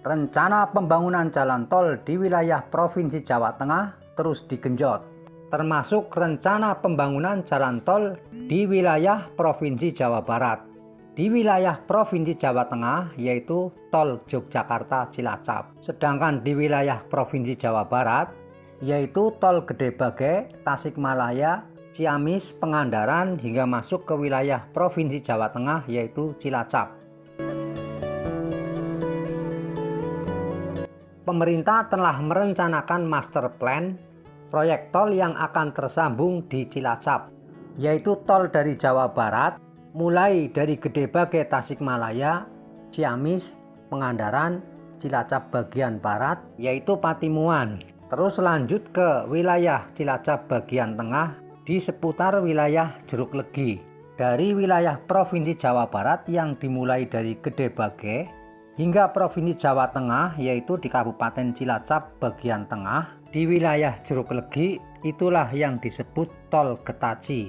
Rencana pembangunan jalan tol di wilayah Provinsi Jawa Tengah terus digenjot, termasuk rencana pembangunan jalan tol di wilayah Provinsi Jawa Barat. Di wilayah Provinsi Jawa Tengah yaitu tol Yogyakarta Cilacap, sedangkan di wilayah Provinsi Jawa Barat yaitu tol Gede Bage, Tasikmalaya, Ciamis, Pangandaran hingga masuk ke wilayah Provinsi Jawa Tengah yaitu Cilacap. Pemerintah telah merencanakan master plan proyek tol yang akan tersambung di Cilacap, yaitu tol dari Jawa Barat, mulai dari Gede Bage Tasikmalaya, Ciamis, Pangandaran, Cilacap bagian barat, yaitu Patimuan. Terus lanjut ke wilayah Cilacap bagian tengah di seputar wilayah Jeruk Legi. Dari wilayah Provinsi Jawa Barat yang dimulai dari Gede Bage hingga Provinsi Jawa Tengah yaitu di Kabupaten Cilacap bagian tengah di wilayah Jeruk Legi, itulah yang disebut tol Getaci.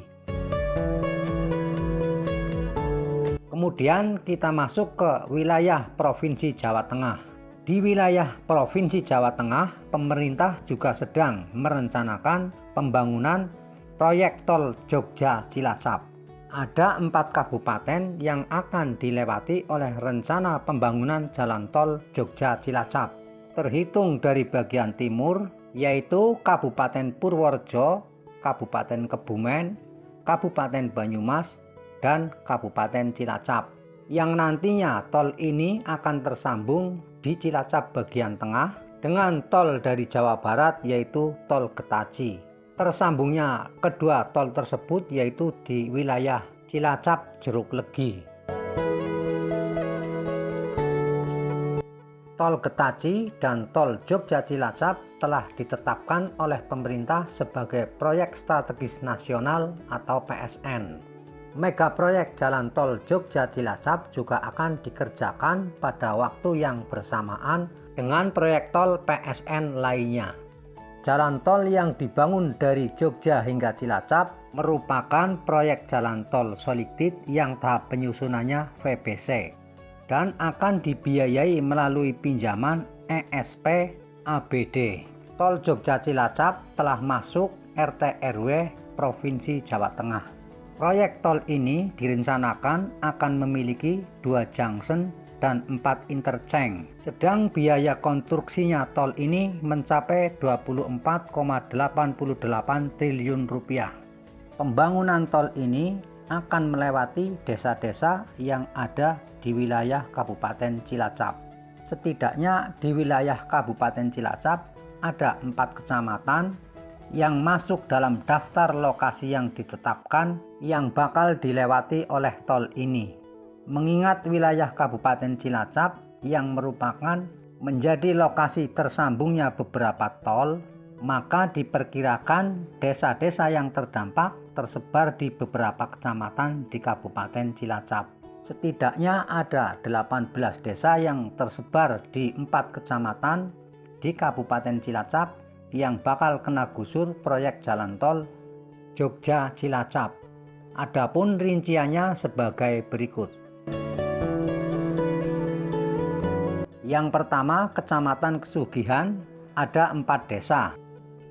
Kemudian kita masuk ke wilayah Provinsi Jawa Tengah. Di wilayah Provinsi Jawa Tengah, pemerintah juga sedang merencanakan pembangunan proyek tol Jogja Cilacap. Ada 4 kabupaten yang akan dilewati oleh rencana pembangunan jalan tol Jogja Cilacap. Terhitung dari bagian timur yaitu Kabupaten Purworejo, Kabupaten Kebumen, Kabupaten Banyumas, dan Kabupaten Cilacap. Yang nantinya tol ini akan tersambung di Cilacap bagian tengah dengan tol dari Jawa Barat yaitu tol Getaci. Tersambungnya kedua tol tersebut yaitu di wilayah Cilacap Jeruk Legi. Tol Getaci dan tol Jogja Cilacap telah ditetapkan oleh pemerintah sebagai proyek strategis nasional atau PSN. Mega proyek jalan tol Jogja Cilacap juga akan dikerjakan pada waktu yang bersamaan dengan proyek tol PSN lainnya. Jalan tol yang dibangun dari Jogja hingga Cilacap merupakan proyek jalan tol solid yang tahap penyusunannya VBC dan akan dibiayai melalui pinjaman ESP ABD. Tol Jogja Cilacap telah masuk RT RW Provinsi Jawa Tengah. Proyek tol ini direncanakan akan memiliki 2 junction dan 4 interchange. Sedang biaya konstruksinya tol ini mencapai 24,88 triliun rupiah. Pembangunan tol ini akan melewati desa-desa yang ada di wilayah Kabupaten Cilacap. Setidaknya di wilayah Kabupaten Cilacap ada 4 kecamatan yang masuk dalam daftar lokasi yang ditetapkan yang bakal dilewati oleh tol ini. Mengingat wilayah Kabupaten Cilacap yang merupakan menjadi lokasi tersambungnya beberapa tol, maka diperkirakan desa-desa yang terdampak tersebar di beberapa kecamatan di Kabupaten Cilacap. Setidaknya ada 18 desa yang tersebar di 4 kecamatan di Kabupaten Cilacap yang bakal kena gusur proyek jalan tol Jogja Cilacap. Adapun rinciannya sebagai berikut. Yang pertama, Kecamatan Kesugihan ada 4 desa,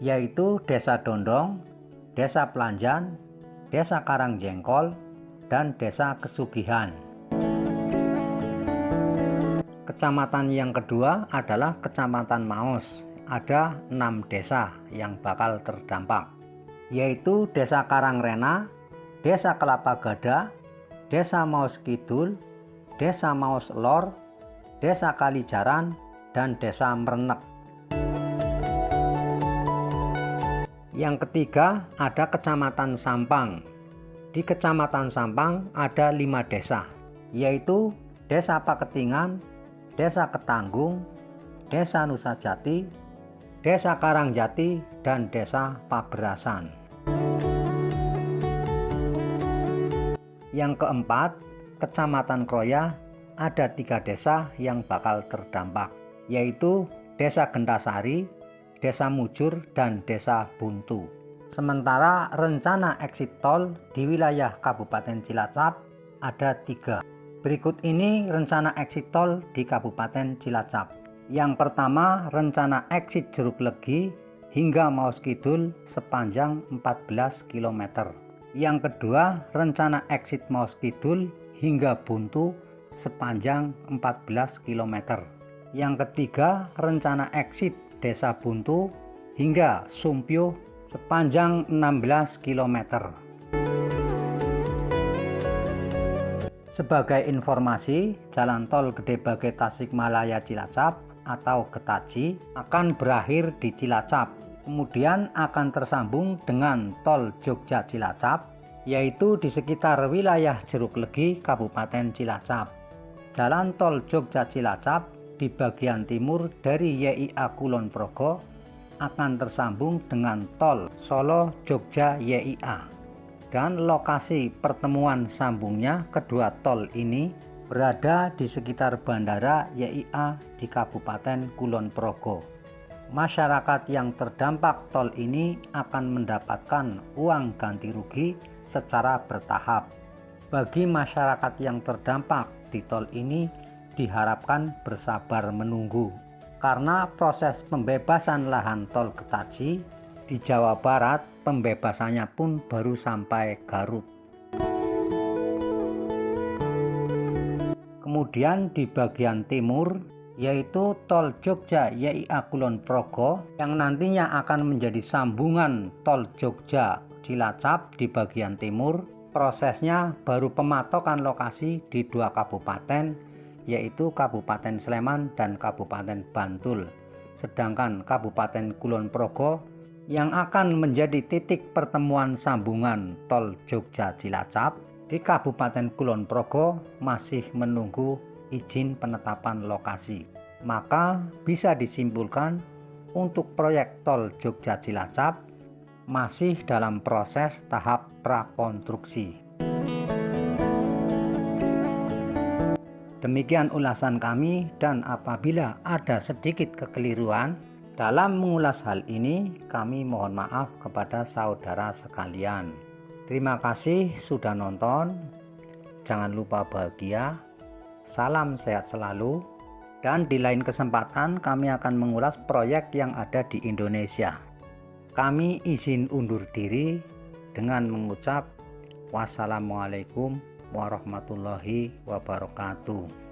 yaitu Desa Dondong, Desa Pelanjan, Desa Karangjengkol, dan Desa Kesugihan. Kecamatan yang kedua adalah Kecamatan Maos, ada 6 desa yang bakal terdampak, yaitu Desa Karangrena, Desa Kelapa Gada, Desa Maos Kidul, Desa Maos Lor, Desa Kalijaran, dan Desa Merenek. Yang ketiga ada Kecamatan Sampang. Di Kecamatan Sampang ada 5 desa, yaitu Desa Paketingan, Desa Ketanggung, Desa Nusajati, Desa Karangjati, dan Desa Paberasan. Yang keempat, Kecamatan Kroya ada 3 desa yang bakal terdampak, yaitu Desa Gentasari, Desa Mujur, dan Desa Buntu. Sementara rencana exit tol di wilayah Kabupaten Cilacap ada 3. Berikut ini rencana exit tol di Kabupaten Cilacap. Yang pertama, rencana exit Jeruk Legi hingga Maus Kidul sepanjang 14 km. Yang kedua, rencana exit Maus Kidul hingga Buntu sepanjang 14 km. Yang ketiga, rencana exit Desa Buntu hingga Sumpyo sepanjang 16 km. Sebagai informasi, jalan tol Gede Bage Tasikmalaya Cilacap atau Getaji akan berakhir di Cilacap, kemudian akan tersambung dengan tol Jogja Cilacap, yaitu di sekitar wilayah Jeruk Legi, Kabupaten Cilacap. Jalan tol Jogja Cilacap di bagian timur dari YIA Kulon Progo akan tersambung dengan tol Solo Jogja YIA, dan lokasi pertemuan sambungnya kedua tol ini berada di sekitar Bandara YIA di Kabupaten Kulon Progo. Masyarakat yang terdampak tol ini akan mendapatkan uang ganti rugi secara bertahap. Bagi masyarakat yang terdampak di tol ini diharapkan bersabar menunggu, karena proses pembebasan lahan tol Getaji di Jawa Barat pembebasannya pun baru sampai Garut. Kemudian di bagian timur, yaitu tol Jogja YIA Kulon Progo yang nantinya akan menjadi sambungan tol Jogja Cilacap di bagian timur. Prosesnya baru pematokan lokasi di 2 kabupaten, yaitu Kabupaten Sleman dan Kabupaten Bantul. Sedangkan Kabupaten Kulon Progo yang akan menjadi titik pertemuan sambungan tol Jogja Cilacap di Kabupaten Kulon Progo masih menunggu izin penetapan lokasi. Maka bisa disimpulkan untuk proyek tol Jogja Cilacap masih dalam proses tahap prakonstruksi. Demikian ulasan kami, dan apabila ada sedikit kekeliruan dalam mengulas hal ini, kami mohon maaf kepada saudara sekalian. Terima kasih sudah nonton. Jangan lupa bahagia. Salam sehat selalu. Dan di lain kesempatan kami akan mengulas proyek yang ada di Indonesia. Kami izin undur diri dengan mengucap wassalamualaikum warahmatullahi wabarakatuh.